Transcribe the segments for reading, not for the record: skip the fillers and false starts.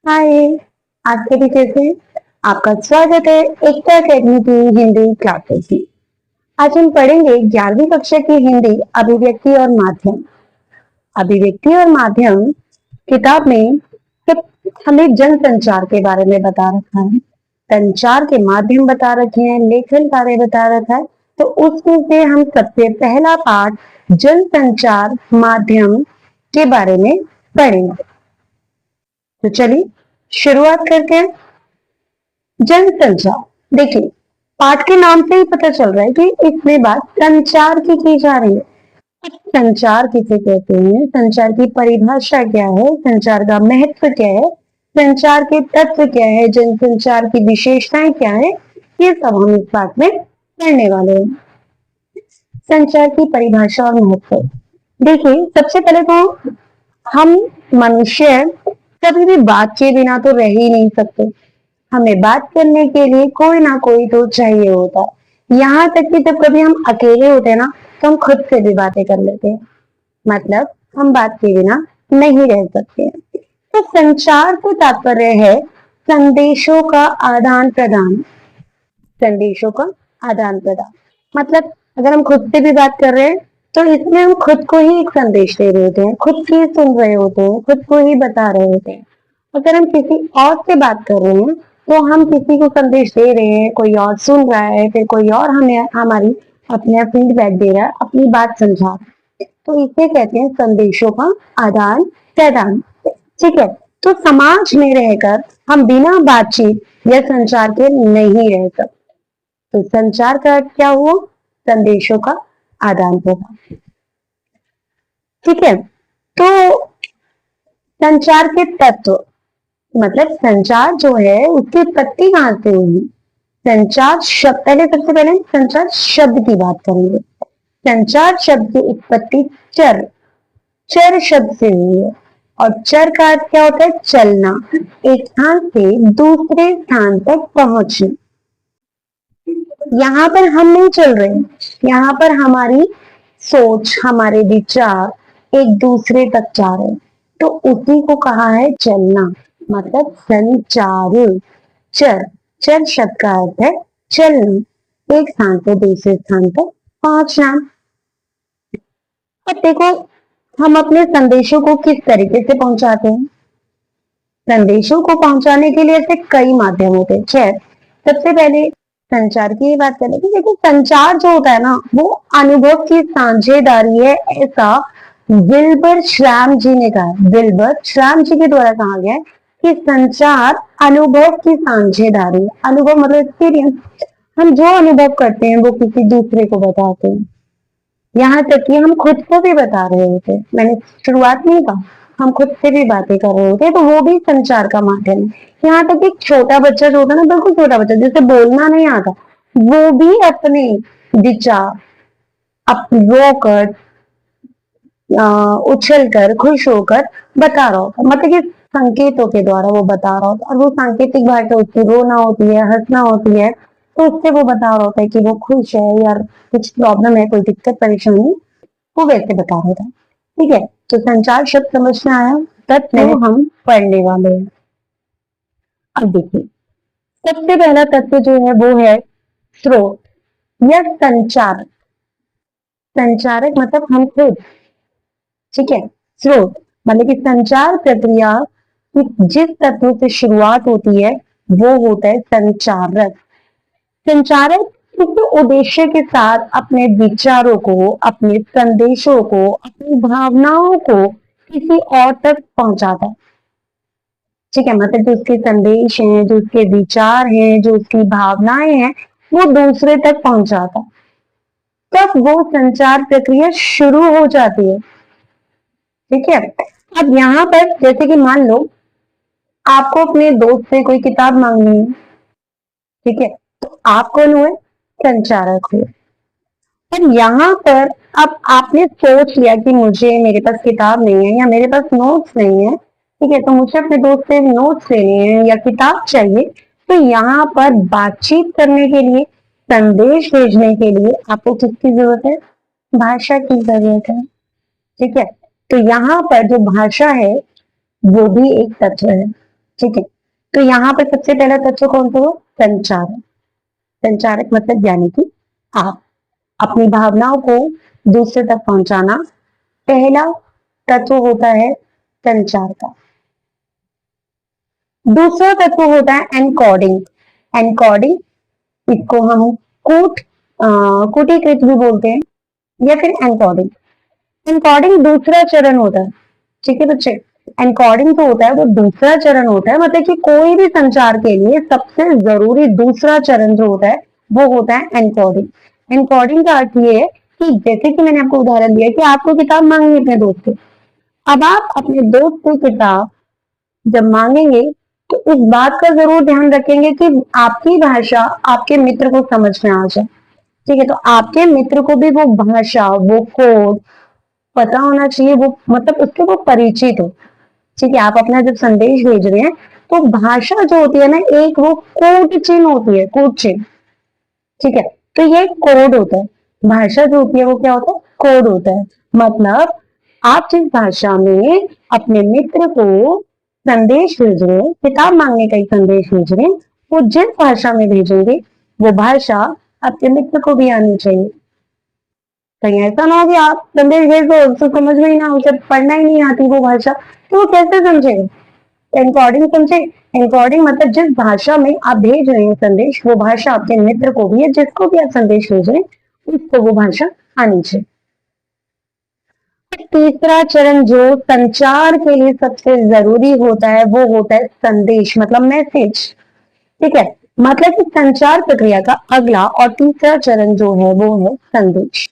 हाय। आज के विषय से आपका स्वागत है एकता अकेडमी की हिंदी क्लासेस में। आज हम पढ़ेंगे 11वीं कक्षा की हिंदी अभिव्यक्ति और माध्यम। अभिव्यक्ति और माध्यम किताब में सब हमें जनसंचार के बारे में बता रखा है, संचार के माध्यम बता रखे हैं, लेखन कार्य बता रखा है। तो उसमें से हम सबसे पहला पाठ जनसंचार माध्यम के बारे में पढ़ेंगे। तो चलिए शुरुआत करते हैं। जनसंचार, देखिए पाठ के नाम से ही पता चल रहा है कि इसमें बात संचार की जा रही है। अब संचार किसे कहते हैं, संचार की परिभाषा क्या है, संचार का महत्व क्या है, संचार के तत्व क्या है, जनसंचार की विशेषताएं क्या है, ये सब हम इस पाठ में पढ़ने वाले हैं। संचार की परिभाषा और महत्व, देखिए सबसे पहले तो हम मनुष्य कभी भी बात के बिना तो रह ही नहीं सकते। हमें बात करने के लिए कोई ना कोई तो चाहिए होता है। यहाँ तक कि जब कभी हम अकेले होते हैं ना, तो हम खुद से भी बातें कर लेते हैं। मतलब हम बात के बिना नहीं रह सकते हैं। तो संचार से तात्पर्य है संदेशों का आदान प्रदान। संदेशों का आदान प्रदान मतलब अगर हम खुद से भी बात कर रहे हैं तो इसमें हम खुद को ही एक संदेश दे रहे होते हैं, खुद की सुन रहे होते हैं, खुद को ही बता रहे होते हैं। अगर हम किसी और से बात कर रहे हैं तो हम किसी को संदेश दे रहे हैं, कोई और सुन रहा है, फिर कोई और हमें हमारी अपने फीडबैक दे रहा है, अपनी बात समझा रहा है। तो इसे कहते हैं संदेशों का आदान प्रदान। ठीक है, तो समाज में रहकर हम बिना बातचीत या संचार के नहीं रह सकते। तो संचार का अर्थ क्या हुआ, संदेशों का आदान प्रदान। ठीक है, तो संचार के तत्व, मतलब संचार जो है उसकी उत्पत्ति कहां से हुई। संचार शब्द, पहले सबसे पहले संचार शब्द की बात करेंगे। संचार शब्द की उत्पत्ति चर चर शब्द से हुई है। और चर का अर्थ क्या होता है, चलना, एक स्थान से दूसरे स्थान तक पहुंचना। यहाँ पर हम नहीं चल रहे, यहाँ पर हमारी सोच, हमारे विचार एक दूसरे तक जा रहे हैं, तो उसी को कहा है चलना, मतलब संचार। चर चर शब्द का अर्थ है चलना, एक स्थान से दूसरे स्थान तक पहुंचना। अब देखो हम अपने संदेशों को किस तरीके से पहुंचाते हैं। संदेशों को पहुंचाने के लिए ऐसे कई माध्यम होते हैं। खैर सबसे पहले संचार की बात करें कि देखो संचार जो होता है ना, वो अनुभव की साझेदारी है, ऐसा विल्बर श्राम जी ने कहा है। विल्बर श्राम जी के द्वारा कहा गया है कि संचार अनुभव की साझेदारी है। अनुभव मतलब एक्सपीरियंस, हम जो अनुभव करते हैं वो किसी दूसरे को बताते हैं। यहाँ तक कि हम खुद को भी बता रहे होते हैं। मैंने शुरुआत में कहा हम खुद से भी बातें कर रहे होते हैं, तो वो भी संचार का माध्यम है। यहाँ तक एक छोटा बच्चा जो होता है ना, बिल्कुल छोटा बच्चा जिसे बोलना नहीं आता, वो भी अपने विचार रोकर, उछल कर, खुश होकर बता रहा होता, मतलब कि संकेतों के द्वारा वो बता रहा होता। और वो सांकेतिक भाषा उसकी रोना होती है, हंसना होती है, तो उससे वो बता रहा होता है कि वो खुश है या कुछ प्रॉब्लम है, कोई दिक्कत परेशानी, वो वैसे बता रहा था। ठीक है, तो संचार शब्द समझ में आया, तत्व हम पढ़ने वाले हैं। अब देखिए सबसे पहला तत्व जो है वो है स्रोत या संचारक। संचारक मतलब हम खुद। ठीक है, स्रोत मतलब कि संचार प्रक्रिया की जिस तत्व से शुरुआत होती है वो होता है संचारक। संचारक किसी उद्देश्य के साथ अपने विचारों को, अपने संदेशों को, अपनी भावनाओं को किसी और तक पहुंचाता है। ठीक है, मतलब जो उसके संदेश हैं, जो उसके विचार हैं, जो उसकी भावनाएं हैं, वो दूसरे तक पहुंचाता है। तब वो संचार प्रक्रिया शुरू हो जाती है। ठीक है, अब यहाँ पर जैसे कि मान लो आपको अपने दोस्त से कोई किताब मांगनी है। ठीक है, तो आप कौन हुए, संचारक हुए। और यहाँ पर अब आपने सोच लिया कि मुझे, मेरे पास किताब नहीं है या मेरे पास नोट्स नहीं है, ठीक है, तो मुझे अपने दोस्त से नोट्स लेने हैं या किताब चाहिए। तो यहाँ पर बातचीत करने के लिए, संदेश भेजने के लिए आपको किसकी जरूरत है, भाषा की जरूरत है। ठीक है, तो यहाँ पर जो भाषा है वो भी एक तत्व है। ठीक है। तो यहाँ पर सबसे पहला तत्व कौन सा हो? संचार। संचारक मतलब यानी कि आप अपनी भावनाओं को दूसरे तक पहुंचाना पहला तत्व होता है संचार का। दूसरा तत्व होता है एनकोडिंग। एनकोडिंग, इसको हम कूट कूटीकृत भी बोलते हैं या फिर एनकोडिंग। एनकोडिंग दूसरा चरण होता है। ठीक है बच्चे, एनकोडिंग जो होता है वो दूसरा चरण होता है, मतलब कि कोई भी संचार के लिए सबसे जरूरी दूसरा चरण जो होता है वो होता है एनकोडिंग। एनकोडिंग का अर्थ ये है कि जैसे कि मैंने आपको उदाहरण दिया कि आपको किताब मांगनी अपने दोस्त से, अब आप अपने दोस्त से किताब जब मांगेंगे तो इस बात का जरूर ध्यान रखेंगे कि आपकी भाषा आपके मित्र को समझ में आ जाए। ठीक है, तो आपके मित्र को भी वो भाषा, वो कोड पता होना चाहिए, वो मतलब उसके वो परिचित हो। ठीक है, आप अपना जब संदेश भेज रहे हैं तो भाषा जो होती है ना, एक वो कोड चिन्ह होती है, कोड चिन्ह। ठीक है, तो ये कोड होता है। भाषा जो होती है वो क्या होता है? कोड होता है। मतलब आप जिस भाषा में अपने मित्र को संदेश भेज रहे हैं, किताब मांगने का ही संदेश भेज रहे हैं, वो जिस भाषा में भेजेंगे वो भाषा आपके मित्र को भी आनी चाहिए। कहीं ऐसा ना हो कि आप संदेश भेज दो, उसको समझ में ही ना, उसे पढ़ना ही नहीं आती वो भाषा, तो वो कैसे समझेगा? एनकोडिंग समझे? एनकोडिंग मतलब जिस भाषा में आप भेज रहे हैं संदेश, वो भाषा आपके मित्र को भी है, जिसको भी आप संदेश भेज रहे हैं उसको वो भाषा आनी चाहिए। तीसरा चरण जो संचार के लिए सबसे जरूरी होता है वो होता है संदेश, मतलब मैसेज। ठीक है, मतलब कि संचार प्रक्रिया का अगला और तीसरा चरण जो है वो है संदेश।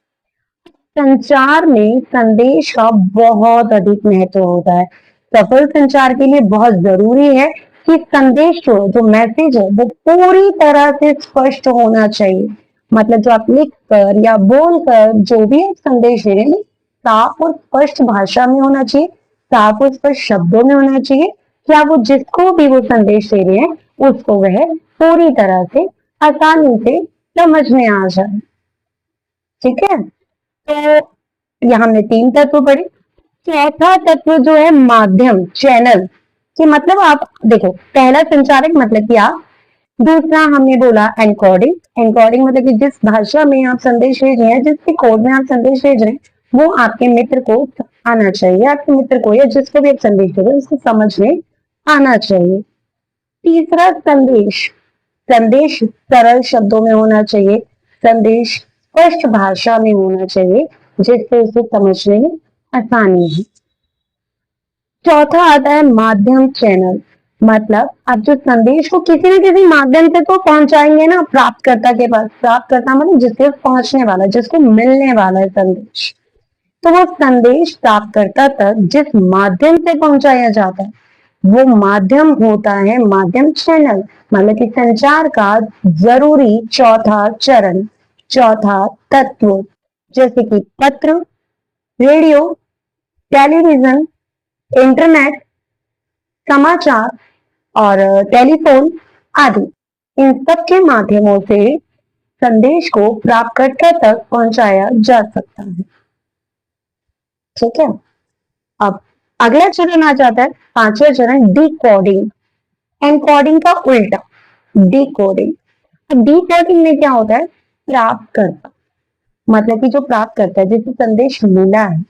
संचार में संदेश का बहुत अधिक महत्व होता है। सफल संचार के लिए बहुत जरूरी है कि संदेश जो मैसेज है वो पूरी तरह से स्पष्ट होना चाहिए। मतलब जो आप लिख कर या बोल कर जो भी आप संदेश दे रहे हैं, साफ और स्पष्ट भाषा में होना चाहिए, साफ और स्पष्ट शब्दों में होना चाहिए, क्या वो जिसको भी वो संदेश दे रहे हैं उसको वह पूरी तरह से आसानी से समझ में आ जाए। ठीक है, तो यहाँ हमने 3 तत्व पढ़े। चौथा तत्व जो है माध्यम, चैनल, कि मतलब आप देखो, पहला संचारक मतलब कि आप, दूसरा हमने बोला एनकोडिंग। एनकोडिंग मतलब कि जिस भाषा में आप संदेश भेज रहे हैं, जिसके कोड में आप संदेश भेज रहे हैं, वो आपके मित्र को आना चाहिए, आपके मित्र को या जिसको भी आप संदेश दे रहे हैं उसको समझ में आना चाहिए। तीसरा संदेश, संदेश सरल शब्दों में होना चाहिए, संदेश स्पष्ट भाषा में होना चाहिए जिससे उसे समझने में आसानी है। चौथा आता है माध्यम, चैनल, मतलब आप जो संदेश को किसी न किसी माध्यम से तो पहुंचाएंगे ना प्राप्तकर्ता के पास। प्राप्तकर्ता मतलब जिसके पहुंचने वाला, जिसको मिलने वाला है संदेश, तो वो संदेश प्राप्तकर्ता तक जिस माध्यम से पहुंचाया जाता है वो माध्यम होता है माध्यम, चैनल। मतलब कि संचार का जरूरी चौथा चरण, चौथा तत्व, जैसे कि पत्र, रेडियो, टेलीविजन, इंटरनेट, समाचार और टेलीफोन आदि, इन सब के माध्यमों से संदेश को प्राप्तकर्ता तक पहुंचाया जा सकता है। ठीक है, अब अगला चरण आ जाता है, पांचवा चरण, डिकोडिंग। एनकोडिंग का उल्टा, डिकोडिंग। डिकोडिंग में क्या होता है? प्राप्तकर्ता, मतलब कि जो प्राप्त करता है, जिसे संदेश मिला है,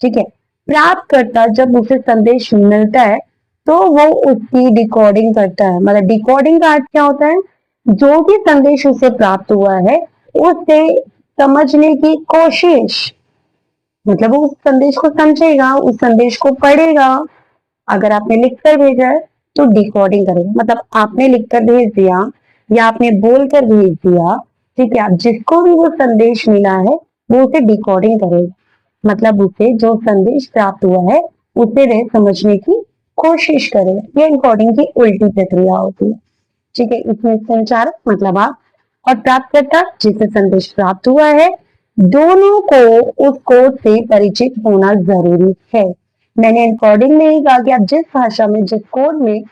ठीक है, प्राप्तकर्ता जब उसे संदेश मिलता है तो वो उसकी डिकोडिंग करता है। मतलब डिकोडिंग का अर्थ क्या होता है? जो भी संदेश उसे प्राप्त हुआ है उसे समझने की कोशिश, मतलब वो उस संदेश को समझेगा, उस संदेश को पढ़ेगा। अगर आपने लिखकर भेजा है तो डिकोडिंग करेगा, मतलब आपने लिखकर भेज दिया या आपने बोलकर भेज दिया, ठीक है, आप जिसको भी वो संदेश मिला है वो उसे डिकोडिंग करेगा, मतलब उसे जो संदेश प्राप्त हुआ है उसे वह समझने की कोशिश करेगा। ये एनकोडिंग की उल्टी प्रक्रिया होती है। ठीक है, इसमें संचारक मतलब आप और प्राप्तकर्ता जिसे संदेश प्राप्त हुआ है, दोनों को उस कोड से परिचित होना जरूरी है। मैंने एनकोडिंग में ही कहा कि आप जिस भाषा में, जिस कोड में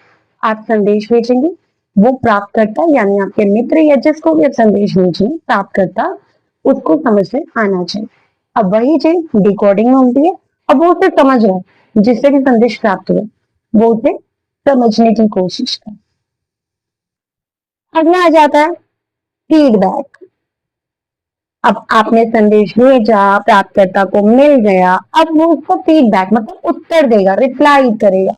आप संदेश भेजेंगे वो प्राप्तकर्ता यानी आपके मित्र या जिसको भी आप संदेश भेजेंगे, प्राप्तकर्ता उसको समझ में आना चाहिए। अब वही चीज डिकोडिंग में होती है। अब वो उसे समझ रहा है, जिससे भी संदेश प्राप्त हुआ वो उसे समझने की कोशिश करें। अगला आ जाता है फीडबैक। अब आपने संदेश भेजा, प्राप्तकर्ता को मिल गया, अब वो उसको फीडबैक मतलब उत्तर देगा, रिप्लाई करेगा,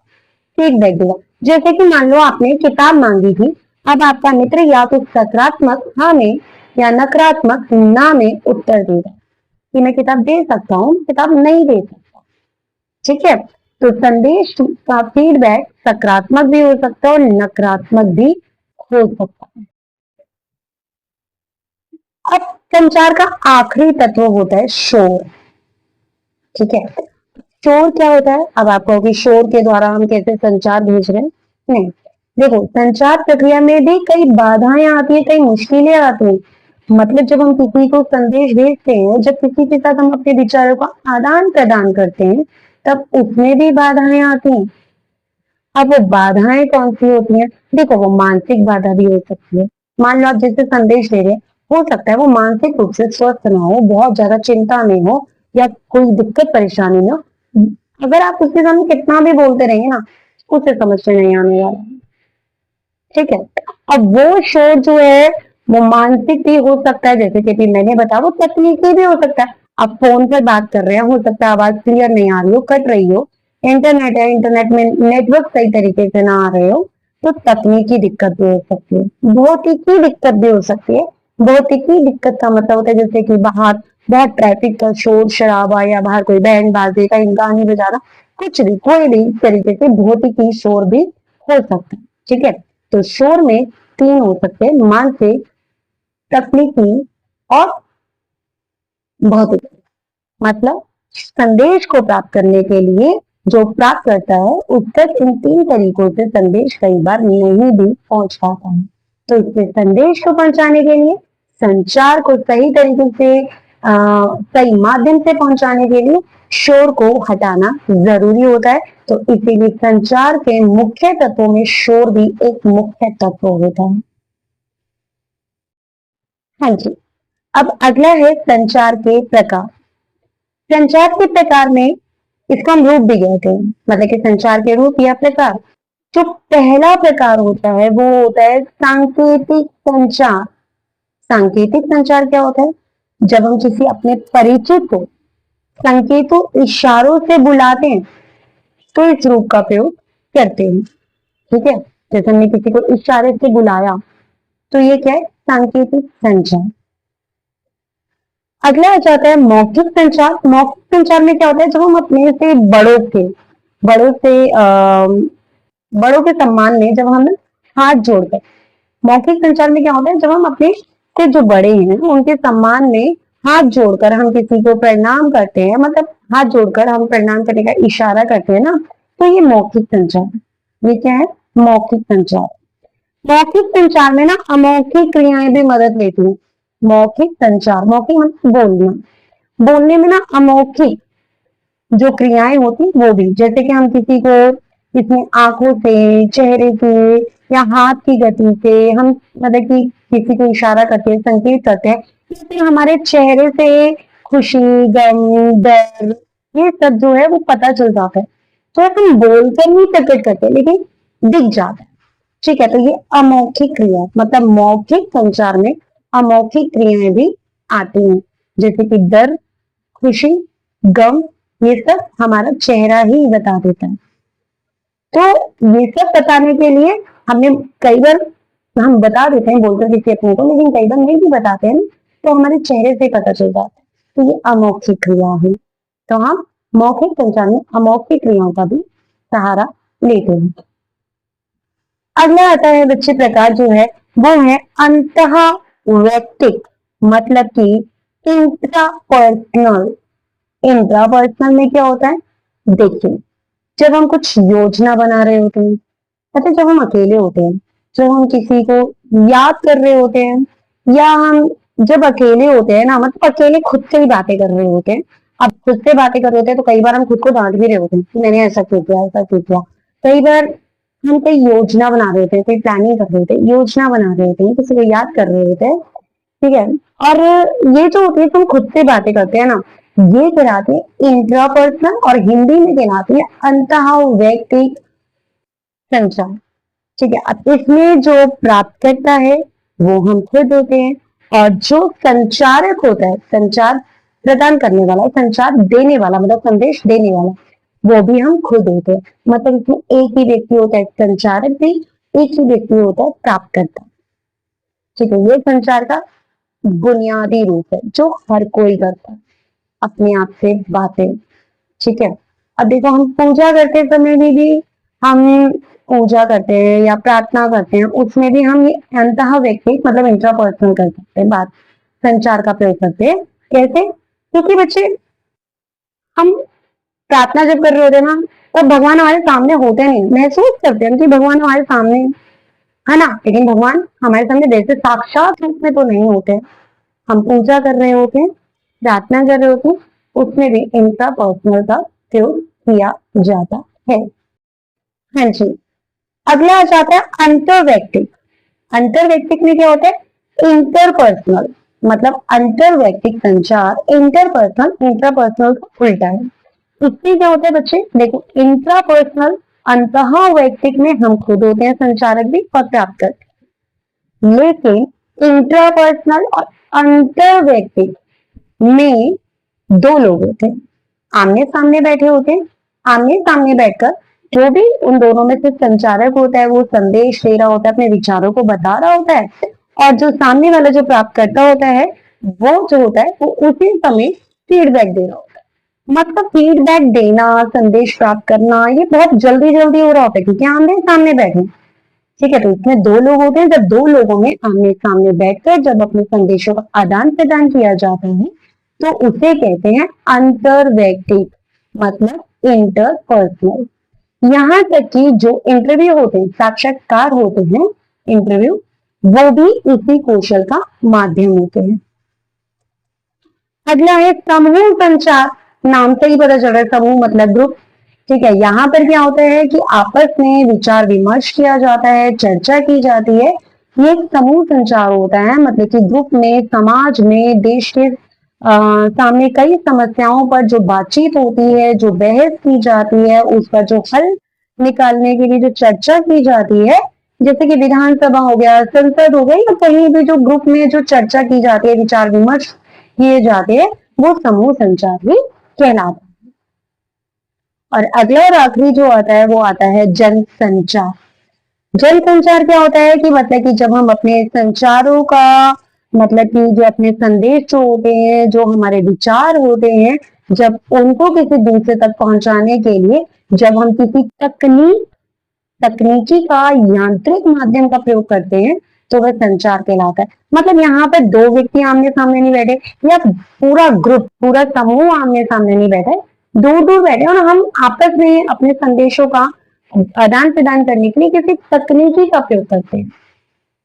फीडबैक देगा। जैसे कि मान लो आपने किताब मांगी थी, अब आपका मित्र या तो सकारात्मक हाँ में या नकारात्मक ना में उत्तर देगा कि मैं किताब दे सकता हूँ, किताब नहीं दे सकता। ठीक है, तो संदेश का फीडबैक सकारात्मक भी हो सकता है और नकारात्मक भी हो सकता है। अब संचार का आखिरी तत्व होता है शोर। ठीक है, शोर क्या होता है? अब आप कहोगे शोर के द्वारा हम कैसे संचार भेज रहे हैं? नहीं, देखो संचार प्रक्रिया में भी कई बाधाएं आती है, कई मुश्किलें आती हैं। मतलब जब हम किसी को संदेश भेजते हैं, जब किसी के साथ हम अपने विचारों का आदान प्रदान करते हैं, तब उसमें भी बाधाएं आती हैं। अब वो बाधाएं कौन सी होती हैं? देखो वो मानसिक बाधा भी हो सकती है। मान लो आप जैसे संदेश दे रहे हैं, हो सकता है वो मानसिक रूप से स्वस्थ ना हो, बहुत ज्यादा चिंता में हो या कोई दिक्कत परेशानी में हो। अगर आप उसके सामने कितना भी बोलते रहेंगे ना, उसे समझ में नहीं आने वाला। ठीक है, अब वो शोर जो है वो मानसिक भी हो सकता है, जैसे कि मैंने बताया, वो तकनीकी भी हो सकता है। आप फोन पर बात कर रहे हैं, हो सकता है आवाज क्लियर नहीं आ रही हो, कट रही हो, इंटरनेट है, इंटरनेट में नेटवर्क सही तरीके से ना आ रहे हो, तो तकनीकी दिक्कत भी हो सकती है, भौतिकी दिक्कत भी हो सकती है। भौतिकी दिक्कत का मतलब होता है जैसे कि बाहर बहुत ट्रैफिक का शोर शराबा या बाहर कोई बैंड बाजे कहीं गाने बजाना, कुछ भी कोई भी तरीके से भौतिकी शोर भी हो सकता है। ठीक है, तो शोर में तीन हो सकते हैं, मानसिक, तकनीकी और भौतिक। मतलब संदेश को प्राप्त करने के लिए जो प्राप्त करता है उस तक इन तीन तरीकों से संदेश कई बार नहीं भी पहुंच पाता है। तो इससे संदेश को पहुंचाने के लिए, संचार को सही तरीके से सही माध्यम से पहुंचाने के लिए शोर को हटाना जरूरी होता है। तो इसीलिए संचार के मुख्य तत्वों में शोर भी एक मुख्य तत्व होता है। हाँ जी, अब अगला है संचार के प्रकार। संचार के प्रकार में इसका हम रूप भी कहते हैं, मतलब कि संचार के रूप या प्रकार। जो पहला प्रकार होता है वो होता है सांकेतिक संचार। सांकेतिक संचार क्या होता है? जब हम किसी अपने परिचित को संकेतों इशारों से बुलाते हैं तो इस रूप का प्रयोग करते हैं। ठीक है, जैसे हमने किसी को इशारे से बुलाया तो ये क्या है? सांकेतिक संचार। अगला आ जाता है मौखिक संचार। मौखिक संचार में क्या होता है? जब हम अपने से बड़ों से बड़ों के सम्मान में जब हम हाथ जोड़कर, मौखिक संचार में क्या होता है? जब हम अपने से जो बड़े हैं उनके सम्मान में हाथ जोड़कर हम किसी को प्रणाम करते हैं, मतलब हाथ जोड़कर हम प्रणाम करने का इशारा करते हैं ना, तो ये मौखिक संचार। ये क्या है? मौखिक संचार। मौखिक संचार में ना अमौखिक क्रियाएं भी मदद लेती हैं। मौखिक संचार, मौखिक मतलब बोलना, बोलने में ना अमौखिक जो क्रियाएं होती वो भी, जैसे कि हम किसी को इसमें आंखों से, चेहरे से या हाथ की गति से हम मतलब कि किसी को इशारा करते हैं, संकेत करते हैं, या फिर हमारे चेहरे से खुशी, गम, डर, ये सब जो है वो पता चल जाता है। तो हम बोलकर नहीं प्रकट करते लेकिन दिख जाता है। ठीक है, तो ये अमौखिक क्रिया, मतलब मौखिक संचार में अमौखिक क्रियाएं भी आती हैं, जैसे कि डर, खुशी, गम, ये सब हमारा चेहरा ही बता देता है। तो ये सब बताने के लिए हमें कई बार हम बता देते हैं बोलकर किसी अपने को, लेकिन कई बार नहीं भी बताते हैं, तो हमारे चेहरे से पता चल जाता है। तो ये अमौखिक क्रिया है। तो हम मौखिक संचार में अमौखिक क्रियाओं का भी सहारा लेते हैं। अगला आता है बच्चे प्रकार जो है वो है अंतः वैयक्तिक, मतलब कि इंट्रापर्सनल। इंट्रापर्सनल में क्या होता है? देखिए, जब हम कुछ योजना बना रहे होते हैं, अच्छा जब हम अकेले होते हैं, जब हम किसी को याद कर रहे होते हैं, या हम जब अकेले होते हैं ना, मतलब अकेले खुद से ही बातें कर रहे होते हैं। अब खुद से बातें कर रहे होते हैं तो कई बार हम खुद को डांट भी रहे होते हैं कि मैंने ऐसा क्यों किया, ऐसा क्यों किया। कई बार हम कोई योजना बना रहे होते हैं, कोई प्लानिंग कर रहे होते हैं, योजना बना रहे होते हैं, किसी को याद कर रहे होते हैं। ठीक है, और ये जो होती है तुम खुद से बातें करते हैं ना, ये कहलाते हैं इंट्रापर्सनल, और हिंदी में कहलाती है अंतः वैयक्तिक संचार। ठीक है, अब इसमें जो प्राप्तकर्ता है वो हम खुद होते हैं, और जो संचारक होता है, संचार प्रदान करने वाला, संचार देने वाला मतलब संदेश देने वाला, वो भी हम खुद होते हैं। मतलब इसमें एक ही व्यक्ति होता है संचारक भी, एक ही व्यक्ति होता है प्राप्तकर्ता। ठीक है, ये संचार का बुनियादी रूप है जो हर कोई करता है, अपने आप से बातें। ठीक है, अब देखो हम पूजा करते समय भी हम पूजा करते हैं या प्रार्थना करते हैं, उसमें भी हम ये अंतः व्यक्ति मतलब इंट्रापर्सनल कर सकते हैं, बात संचार का प्रयोग करते हैं। कैसे? क्योंकि बच्चे हम प्रार्थना जब कर रहे होते हैं ना, तब भगवान हमारे सामने होते नहीं, महसूस करते हैं कि भगवान हमारे सामने है ना, लेकिन भगवान हमारे सामने जैसे साक्षात रूप में तो नहीं होते। हम पूजा कर रहे होते हैं, प्रार्थना कर रहे होते हैं, उसमें भी इंट्रा पर्सनल का प्रयोग किया जाता है। हाँ जी, अगला आ जाता है अंतरवैयक्तिक। अंतरवैयक्तिक में क्या होता है? इंटरपर्सनल, मतलब अंतरवैयक्तिक संचार इंटरपर्सनल, इंट्रापर्सनल का उल्टा है। इसमें क्या होता है बच्चे? देखो, इंट्रापर्सनल अंतः वैयक्तिक में हम खुद होते हैं संचारक भी और प्राप्तकर्ता, लेकिन इंट्रापर्सनल और अंतरवैयक्तिक में दो लोग होते हैं, आमने सामने बैठे होते हैं। आमने सामने बैठकर जो भी उन दोनों में से संचारक होता है वो संदेश दे रहा होता है, अपने विचारों को बता रहा होता है, और जो सामने वाला जो प्राप्तकर्ता होता है वो जो होता है वो उसी समय फीडबैक दे रहा होता है। मतलब फीडबैक देना, संदेश प्राप्त करना, ये बहुत जल्दी जल्दी हो रहा होता है क्योंकि आमने सामने बैठे। ठीक है, तो इसमें दो लोग होते हैं। जब दो लोगों में आमने सामने बैठकर जब अपने संदेशों का आदान प्रदान किया जाता है तो उसे कहते हैं अंतरवैयक्तिक, मतलब इंटरपर्सनल। यहाँ तक कि जो इंटरव्यू होते हैं, साक्षात्कार होते हैं, इंटरव्यू, वो भी इसी कौशल का माध्यम होते हैं। अगला है समूह संचार। नाम से ही पता चल रहा है, समूह मतलब ग्रुप। ठीक है, यहाँ पर क्या होता है कि आपस में विचार विमर्श किया जाता है, चर्चा की जाती है, ये एक समूह संचार होता है। मतलब कि ग्रुप में, समाज में, देश के सामने कई समस्याओं पर जो बातचीत होती है, जो बहस की जाती है, उस पर जो हल निकालने के लिए जो चर्चा की जाती है, जैसे कि विधानसभा हो गया, संसद हो गया, या कहीं भी जो ग्रुप में जो चर्चा की जाती है, विचार विमर्श किए जाते हैं, वो समूह संचार ही कहलाता है। और अगला और आखिरी जो आता है वो आता है जन संचार। जन संचार क्या होता है कि मतलब कि जब हम अपने संचारों का मतलब कि जो अपने संदेश जो होते हैं, जो हमारे विचार होते हैं, जब उनको किसी दूसरे तक पहुंचाने के लिए जब हम किसी तकनीकी का यांत्रिक माध्यम का प्रयोग करते हैं तो वह संचार कहलाता है। मतलब यहाँ पर दो व्यक्ति आमने सामने नहीं बैठे, या पूरा ग्रुप, पूरा समूह आमने सामने नहीं बैठे, दूर दूर बैठे, और हम आपस में अपने संदेशों का आदान प्रदान करने के लिए किसी तकनीकी का प्रयोग करते हैं।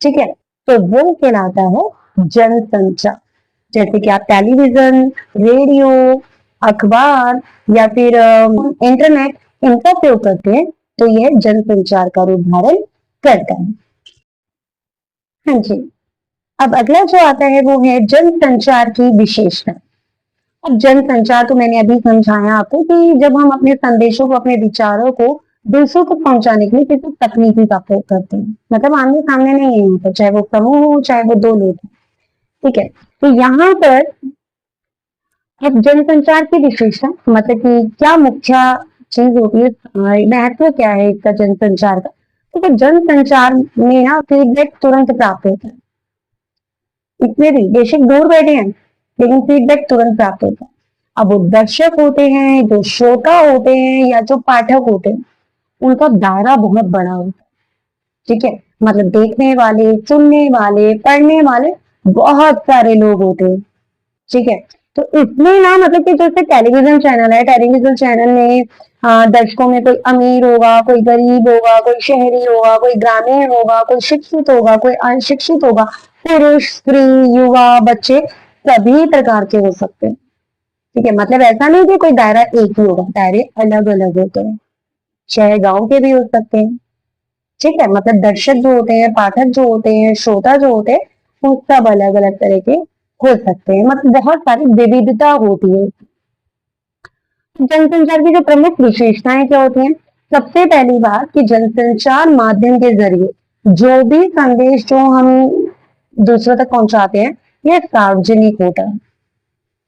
ठीक है, तो वो कहलाता है जनसंचार। जैसे कि आप टेलीविजन, रेडियो, अखबार या फिर इंटरनेट, इनका प्रयोग करते हैं तो यह जनसंचार का रूप धारण करता है। हाँ जी, अब अगला जो आता है वो है जनसंचार की विशेषता। अब जनसंचार तो मैंने अभी समझाया आपको कि जब हम अपने संदेशों को, अपने विचारों को दूसरों तक पहुंचाने के लिए किसी तकनीकी का प्रयोग करते हैं, मतलब आमने सामने नहीं है, तो चाहे वो समूह हो चाहे वो दो लोग हो। ठीक है, तो यहाँ पर अब जनसंचार की विशेषता मतलब कि क्या मुख्य चीज होती है, महत्व क्या है इसका जनसंचार का। ठीक है, जनसंचार में ना फीडबैक तुरंत प्राप्त होता है। इसमें भी बेशक दूर बैठे हैं लेकिन फीडबैक तुरंत प्राप्त होता है। अब वो दर्शक होते हैं, जो श्रोता होते हैं या जो पाठक होते हैं, उनका दायरा बहुत बड़ा होता है। ठीक है, मतलब देखने वाले, सुनने वाले, पढ़ने वाले बहुत सारे लोग होते हैं। ठीक है, तो इसमें ना मतलब कि जैसे टेलीविजन चैनल है, टेलीविजन चैनल में दर्शकों में कोई अमीर होगा, कोई गरीब होगा, कोई शहरी होगा, कोई ग्रामीण होगा, कोई शिक्षित होगा, कोई अशिक्षित होगा, पुरुष, स्त्री, युवा, बच्चे, सभी प्रकार के हो सकते हैं। ठीक है, मतलब ऐसा नहीं कि कोई दायरा एक ही होगा, दायरे अलग अलग होते हैं, शहर गांव के भी हो सकते हैं। ठीक है, मतलब दर्शक जो होते हैं, पाठक जो होते हैं, श्रोता जो होते हैं, वो सब अलग अलग तरह के हो सकते हैं। मतलब बहुत सारी विविधता होती है। जनसंचार की जो प्रमुख विशेषताएं क्या होती हैं? सबसे पहली बात कि जनसंचार माध्यम के जरिए जो भी संदेश जो हम दूसरों तक पहुंचाते हैं ये सार्वजनिक होता है।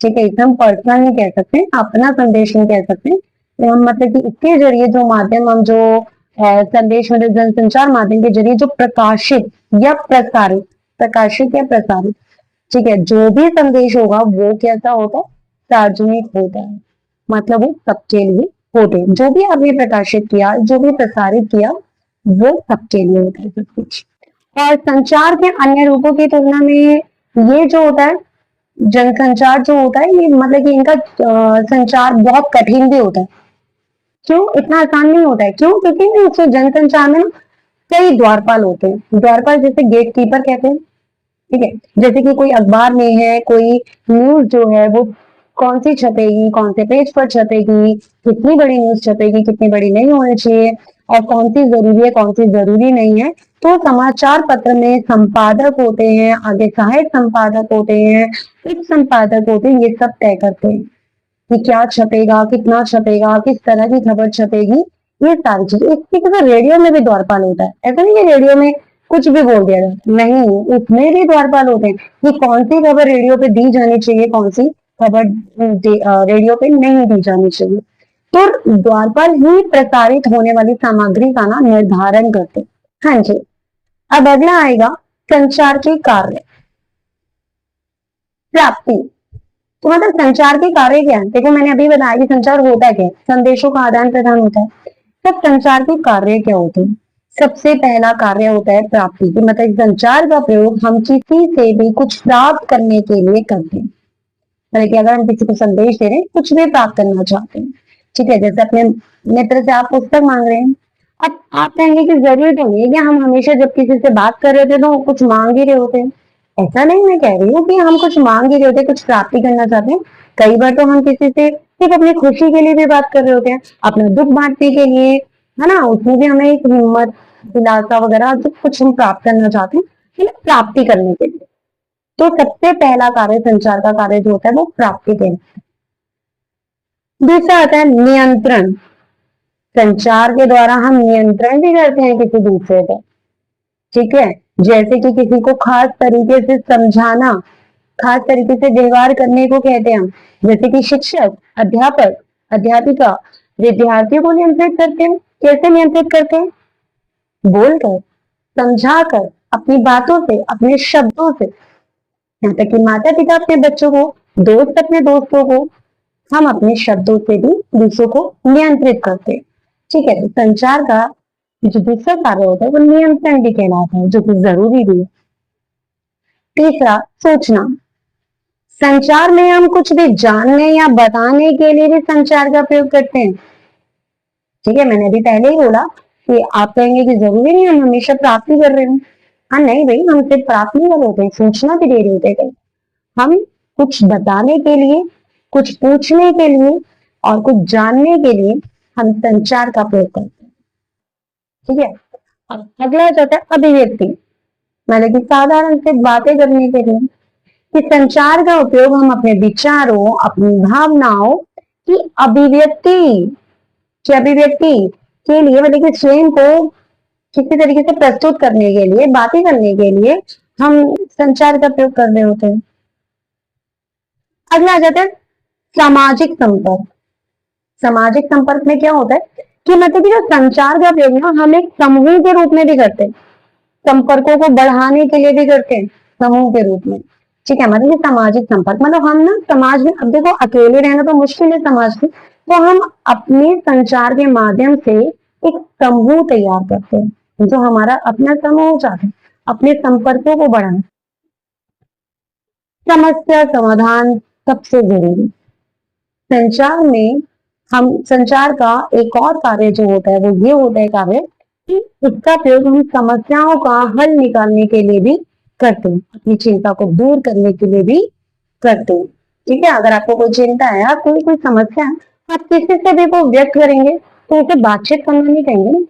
ठीक है, इसे हम पर्सनल नहीं कह सकते, अपना संदेश नहीं कह सकते। तो हम मतलब कि इसके जरिए जो माध्यम हम जो संदेश मतलब जनसंचार माध्यम के जरिए जो प्रकाशित या प्रसारित, ठीक है, जो भी संदेश होगा वो कैसा होगा, सार्वजनिक होता है। मतलब वो सबके लिए होते हैं, जो भी आपने प्रकाशित किया, जो भी प्रसारित किया, वो सबके लिए होता है सब कुछ। और संचार के अन्य रूपों की तुलना में ये जो होता है जनसंचार जो होता है ये मतलब कि इनका संचार बहुत कठिन भी होता है। क्यों? इतना आसान नहीं होता है। क्यों? क्योंकि उससे जनसंचार में ना कई द्वारपाल होते हैं। द्वारपाल जैसे गेट कीपर कहते हैं। ठीक है, जैसे कि कोई अखबार में है, कोई न्यूज जो है वो कौन सी छपेगी, कौन से पेज पर छपेगी, कितनी बड़ी न्यूज छपेगी, कितनी बड़ी नहीं होनी चाहिए, और कौन सी जरूरी है, कौन सी जरूरी नहीं है। तो समाचार पत्र में संपादक होते हैं, आगे सहायक संपादक होते हैं, उप संपादक होते हैं, ये सब तय करते हैं कि क्या छपेगा, कितना छपेगा, किस तरह की खबर छपेगी, ये सारी चीजें। इसी तरह रेडियो में भी द्वारपाल होता है। ऐसा नहीं है रेडियो में कुछ भी बोल दिया जाता, नहीं, उसमें भी द्वारपाल होते हैं कि कौन सी खबर रेडियो पे दी जानी चाहिए, कौन सी खबर रेडियो पे नहीं दी जानी चाहिए। तो द्वारपाल ही प्रसारित होने वाली सामग्री का ना निर्धारण करते हैं। हाँ जी, अब अगला आएगा संचार के कार्य। प्राप्ति, तो मतलब संचार के कार्य क्या है? देखो मैंने अभी बताया कि संचार होता क्या है, संदेशों का आदान प्रदान होता है। तब संचार के कार्य क्या होते हैं? सबसे पहला कार्य होता है प्राप्ति, मतलब संचार का प्रयोग हम किसी से भी कुछ प्राप्त करने के लिए करते हैं। मतलब कि अगर हम किसी को संदेश दे रहे हैं, कुछ भी प्राप्त करना चाहते हैं, ठीक है, जैसे अपने मित्र से आप पुस्तक मांग रहे हैं। अब आप कहेंगे कि जरूरी तो नहीं है कि हम हमेशा जब किसी से बात कर रहे थे तो कुछ मांग ही रहे होते हैं। ऐसा नहीं, मैं कह रही हूँ कि हम कुछ मांग ही रहे होते, कुछ प्राप्ति करना चाहते हैं। कई बार तो हम किसी से सिर्फ अपनी खुशी के लिए भी बात कर रहे होते हैं, अपना दुख बांटने के लिए, है ना, उसमें भी हमें एक हिम्मत, दिलासा वगैरह जो कुछ हम प्राप्त करना चाहते हैं, मतलब प्राप्ति करने के लिए। तो सबसे पहला कार्य संचार का कार्य जो होता है वो प्राप्ति देना। दूसरा आता है नियंत्रण। संचार के द्वारा हम नियंत्रण भी करते हैं किसी दूसरे पर। ठीक है, जैसे कि किसी को खास तरीके से समझाना, खास तरीके से व्यवहार करने को कहते हैं हम। जैसे कि शिक्षक, अध्यापक, अध्यापिका विद्यार्थियों को नियंत्रित करते हैं। कैसे नियंत्रित करते हैं? बोलकर, समझाकर, अपनी बातों से, अपने शब्दों से। यहाँ तक कि माता पिता अपने बच्चों को, दोस्त अपने दोस्तों को, हम अपने शब्दों से भी दूसरों को नियंत्रित करते हैं। ठीक है, तो संचार का जो दूसरा कार्य होता है वो नियंत्रण भी कहलाता है, जो कि जरूरी भी है। तीसरा, सूचना। संचार में हम कुछ भी जानने या बताने के लिए भी संचार का प्रयोग करते हैं। ठीक है, मैंने अभी पहले ही बोला कि आप कहेंगे कि जरूरी नहीं हम हमेशा प्राप्ति कर रहे हैं। हाँ नहीं भाई, हम सिर्फ प्राप्ति नहीं कर रहे होते हैं, सूचना भी दे रहे होते हैं। हम कुछ बताने के लिए, कुछ पूछने के लिए और कुछ जानने के लिए हम संचार का प्रयोग करते हैं। ठीक है, अब अगला जाता है अभिव्यक्ति, मतलब कि साधारण से बातें करने के लिए। कि संचार का उपयोग हम अपने विचारों, अपनी भावनाओं की अभिव्यक्ति के लिए, मतलब कि स्वयं को किसी तरीके से प्रस्तुत करने के लिए, बातें करने के लिए हम संचार का प्रयोग कर रहे होते हैं। अगला आ जाता है सामाजिक संपर्क। सामाजिक संपर्क में क्या होता है कि मतलब कि जो संचार का प्रयोग ना हम एक समूह के रूप में भी करते हैं, संपर्कों को बढ़ाने के लिए भी करते हैं समूह के रूप में। ठीक है, मतलब सामाजिक संपर्क मतलब हम ना समाज में, अब देखो अकेले रहना तो मुश्किल है समाज में, तो हम अपने संचार के माध्यम से एक समूह तैयार करते हैं, जो हमारा अपना समूह चाहते हैं, अपने संपर्कों को बढ़ाना। समस्या समाधान सबसे जरूरी। संचार में हम संचार का एक और कार्य जो होता है वो ये होता है कार्य कि इसका प्रयोग हम समस्याओं का हल निकालने के लिए भी करते हैं, अपनी चिंता को दूर करने के लिए भी करते हैं। ठीक है, अगर आपको कोई चिंता है, आपको कोई समस्या है, आप किसी से भी वो व्यक्त करेंगे तो उसे बातचीत करना नहीं कहेंगे ना।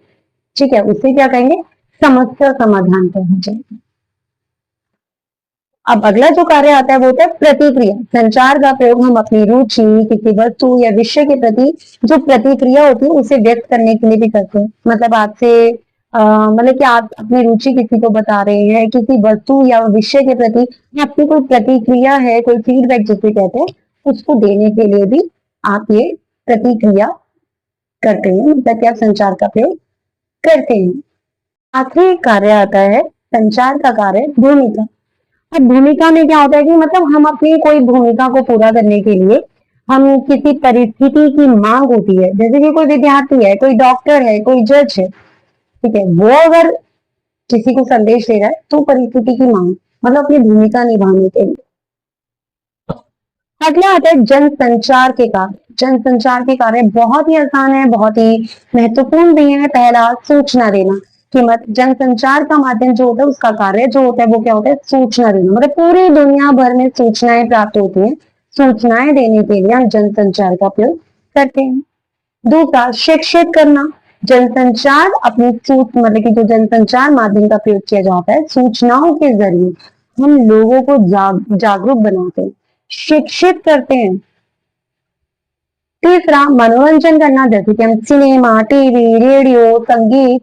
ठीक है, उसे क्या कहेंगे? समस्या समाधान करना चाहिए। अब अगला जो कार्य आता है वो होता है प्रतिक्रिया। संचार का प्रयोग हम अपनी रुचि, किसी वस्तु या विषय के प्रति जो प्रतिक्रिया होती है उसे व्यक्त करने के लिए भी करते हैं। मतलब आपसे मतलब कि आप अपनी रुचि किसी को बता रहे हैं, किसी वस्तु या विषय के प्रति आपकी कोई प्रतिक्रिया है, कोई फीडबैक जिसे कहते हैं, उसको देने के लिए भी आप ये प्रतिक्रिया करते हैं, मतलब कि आप संचार का प्रयोग करते हैं। आखिरी कार्य आता है संचार का कार्य भूमिका। अब भूमिका में क्या होता है कि मतलब हम अपनी कोई भूमिका को पूरा करने के लिए हम किसी परिस्थिति की मांग होती है, जैसे कि कोई विद्यार्थी है, कोई डॉक्टर है, कोई जज है, ठीक है, वो अगर किसी को संदेश दे रहा है तो परिस्थिति की मांग मतलब अपनी भूमिका निभाने के लिए। अगला आता है जनसंचार के कार्य। जनसंचार के कार्य बहुत ही आसान है, बहुत ही महत्वपूर्ण भी है। पहला, सूचना देना। कि मत जनसंचार का माध्यम जो होता है उसका कार्य जो होता है वो क्या होता है, सूचना देना। मतलब पूरी दुनिया भर में सूचनाएं प्राप्त होती हैं, सूचनाएं देने के लिए हम जनसंचार का प्रयोग करते हैं। दूसरा, शिक्षित करना। जनसंचार अपनी मतलब कि जो जनसंचार माध्यम का प्रयोग किया जाता है, सूचनाओं के जरिए हम लोगों को जागरूक बनाते हैं, शिक्षित करते हैं। तीसरा, मनोरंजन करना। जैसे कि हम सिनेमा, टीवी, रेडियो, संगीत,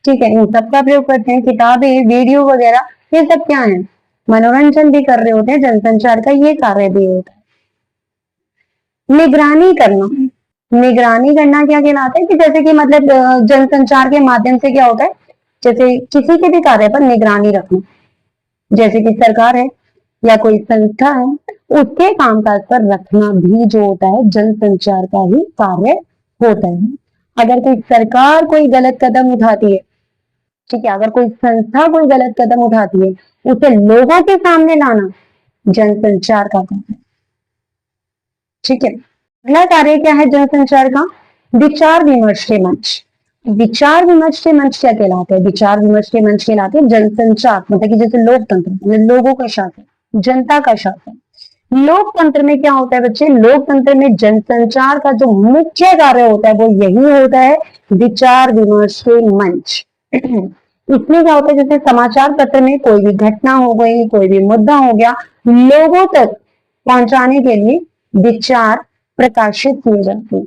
ठीक है, इन सब का प्रयोग करते हैं। किताबें, वीडियो वगैरह, ये सब क्या है, मनोरंजन भी कर रहे होते हैं, जनसंचार का ये कार्य भी होता है। निगरानी करना। निगरानी करना क्या कहलाता है कि जैसे कि मतलब जनसंचार के माध्यम से क्या होता है, जैसे किसी के भी कार्य पर निगरानी रखना, जैसे कि सरकार है या कोई संस्था है, उसके कामकाज पर रखना भी जो होता है जनसंचार का ही कार्य होता है। अगर कोई सरकार कोई गलत कदम उठाती है, ठीक है, अगर कोई संस्था कोई गलत कदम उठाती है, उसे लोगों के सामने लाना जनसंचार का काम है, ठीक है। अगला कार्य क्या है जनसंचार का, विचार विमर्श के मंच। विचार विमर्श के मंच क्या कहलाते हैं, विचार विमर्श के मंच कहलाते हैं जनसंचार, मतलब कि जैसे लोकतंत्र, मतलब लोगों का शासन, जनता का शासन। लोकतंत्र में क्या होता है बच्चे, लोकतंत्र में जनसंचार का जो मुख्य कार्य होता है वो यही होता है, विचार विमर्श के मंच। इसमें क्या होता है, जैसे समाचार पत्र में कोई भी घटना हो गई, कोई भी मुद्दा हो गया, लोगों तक पहुंचाने के लिए विचार प्रकाशित किए जाते हैं।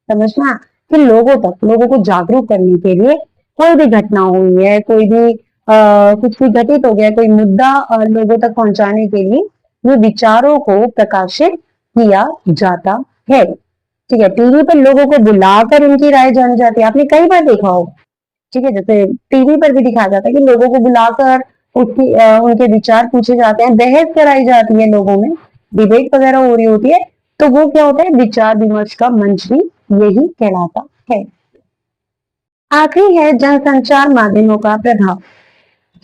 समझना कि लोगों तक, लोगों को जागरूक करने के लिए कोई भी घटना हुई है, कोई भी कुछ भी घटित हो गया, कोई मुद्दा लोगों तक पहुंचाने के लिए ये विचारों को प्रकाशित किया जाता है, ठीक है। टीवी पर लोगों को बुलाकर उनकी राय जानी जाती है, आपने कई बार देखा होगा, ठीक है, जैसे टीवी पर भी दिखाया जाता है कि लोगों को बुलाकर उसकी उनके विचार पूछे जाते हैं, बहस कराई जाती है, लोगों में डिबेट वगैरह हो रही होती है, तो वो क्या होता है, विचार विमर्श का मंच भी यही कहलाता है। आखिरी है जनसंचार माध्यमों का प्रभाव।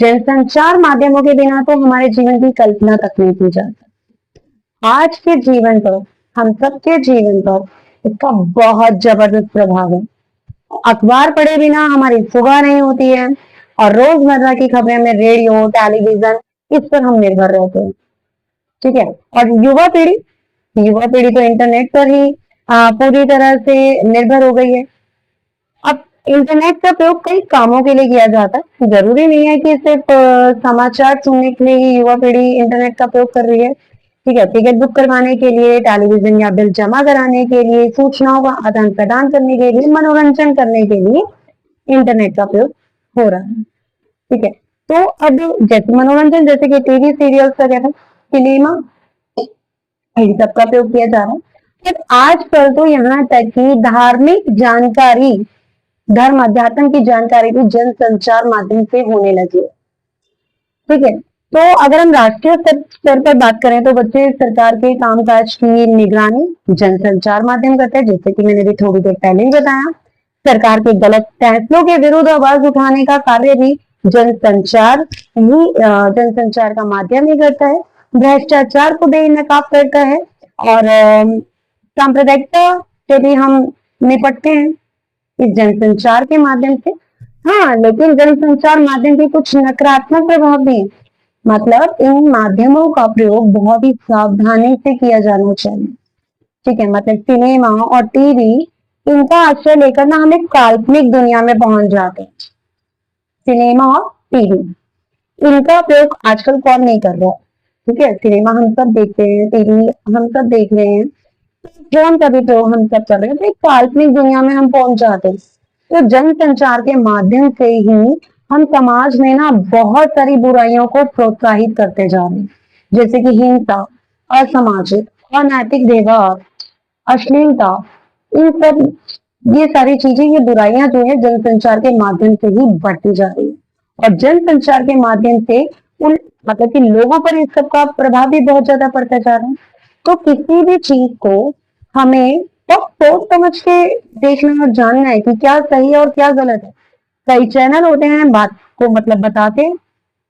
जनसंचार माध्यमों के बिना तो हमारे जीवन की कल्पना तक नहीं की जा सकती। आज के जीवन पर, हम सबके जीवन पर इसका बहुत जबरदस्त प्रभाव है। अखबार पढ़े बिना हमारी सुबह नहीं होती है, और रोजमर्रा की खबरें में रेडियो, टेलीविजन, इस पर हम निर्भर रहते हैं, ठीक है। और युवा पीढ़ी तो इंटरनेट पर ही पूरी तरह से निर्भर हो गई है। अब इंटरनेट का प्रयोग कई कामों के लिए किया जाता है, जरूरी नहीं है कि सिर्फ समाचार सुनने के लिए ही युवा पीढ़ी इंटरनेट का प्रयोग कर रही है, ठीक है। टिकट बुक करवाने के लिए, टेलीविजन या बिल जमा कराने के लिए, सूचनाओं का आदान प्रदान करने के लिए, मनोरंजन करने के लिए इंटरनेट का प्रयोग हो रहा है, ठीक है। तो अब जैसे मनोरंजन, जैसे कि टीवी सीरियल्स वगैरह, सिनेमा, इन सब का प्रयोग किया जा रहा है। फिर आजकल तो यहाँ तक कि धार्मिक जानकारी, धर्म अध्यात्म की जानकारी भी जनसंचार माध्यम से होने लगी है, ठीक है। तो अगर हम राष्ट्रीय स्तर पर बात करें तो बच्चे सरकार के कामकाज की निगरानी जनसंचार माध्यम करते हैं, जैसे कि मैंने भी थोड़ी देर पहले ही बताया। सरकार के गलत फैसलों के विरुद्ध आवाज उठाने का कार्य भी जनसंचार जनसंचार का माध्यम ही करता है। भ्रष्टाचार को बेनकाब करता है, और सांप्रदायिकता से भी हम निपटते हैं इस जनसंचार के माध्यम से। हाँ, लेकिन जनसंचार माध्यम के कुछ नकारात्मक प्रभाव भी हैं। मतलब इन माध्यमों का प्रयोग बहुत ही सावधानी से किया जाना चाहिए, ठीक है। मतलब सिनेमा और टीवी, इनका आश्रय लेकर ना हम एक काल्पनिक दुनिया में पहुंच जाते हैं। सिनेमा और टीवी, इनका प्रयोग आजकल कौन नहीं कर रहा है, ठीक है, सिनेमा हम सब देखते हैं, टीवी हम सब देख रहे हैं, फोन का भी तो हम सब कर रहे हैं, तो एक काल्पनिक दुनिया में हम पहुंच जाते हैं। तो जनसंचार के माध्यम से ही हम समाज में ना बहुत सारी बुराइयों को प्रोत्साहित करते जा रहे हैं, जैसे कि हिंसा, असामाजिक, अनैतिक व्यवहार, अश्लीलता, इन सब, ये सारी चीजें, ये बुराइयां जो है जनसंचार के माध्यम से ही बढ़ती जा रही है। और जनसंचार के माध्यम से उन, मतलब कि लोगों पर इस सब का प्रभाव भी बहुत ज्यादा पड़ता जा रहा है। तो किसी भी चीज को हमें बहुत सोच समझ के देखना और जानना है कि क्या सही है और क्या गलत है। कई चैनल होते हैं बात को मतलब बताते,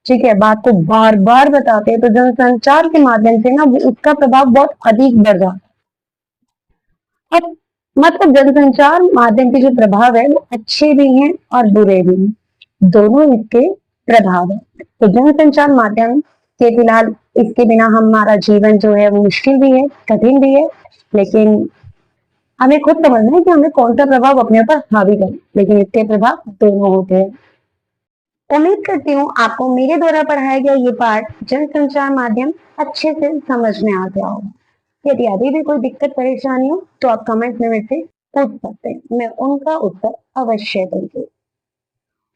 ठीक है, बात को बार बार बताते हैं, तो जनसंचार के माध्यम से ना उसका प्रभाव बहुत अधिक बढ़ जाता है। अब मतलब जनसंचार माध्यम के जो प्रभाव है वो अच्छे भी हैं और बुरे भी हैं, दोनों इसके प्रभाव है। तो जनसंचार माध्यम के फिलहाल इसके बिना हमारा जीवन जो है वो मुश्किल भी है, कठिन भी है, लेकिन हमें खुद समझना है कि हमें कौन सा प्रभाव अपने ऊपर हावी करे, लेकिन इसके प्रभाव दोनों होते हैं। उम्मीद करती हूँ आपको मेरे द्वारा पढ़ाया गया ये पाठ जनसंचार माध्यम अच्छे से समझ में आ गया होगा। यदि अभी भी कोई दिक्कत परेशानी हो तो आप कमेंट में मुझसे पूछ सकते हैं, मैं उनका उत्तर अवश्य दूंगी।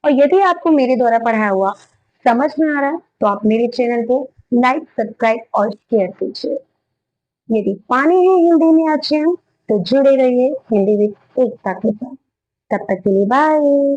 और यदि आपको मेरे द्वारा पढ़ाया हुआ समझ में आ रहा है तो आप मेरे चैनल को लाइक, सब्सक्राइब और शेयर कीजिए। यदि पाने हैं हिंदी में अच्छे हैं तो जुड़े रहिए हिंदी विद एकता के साथ। तब तक के लिए बाय।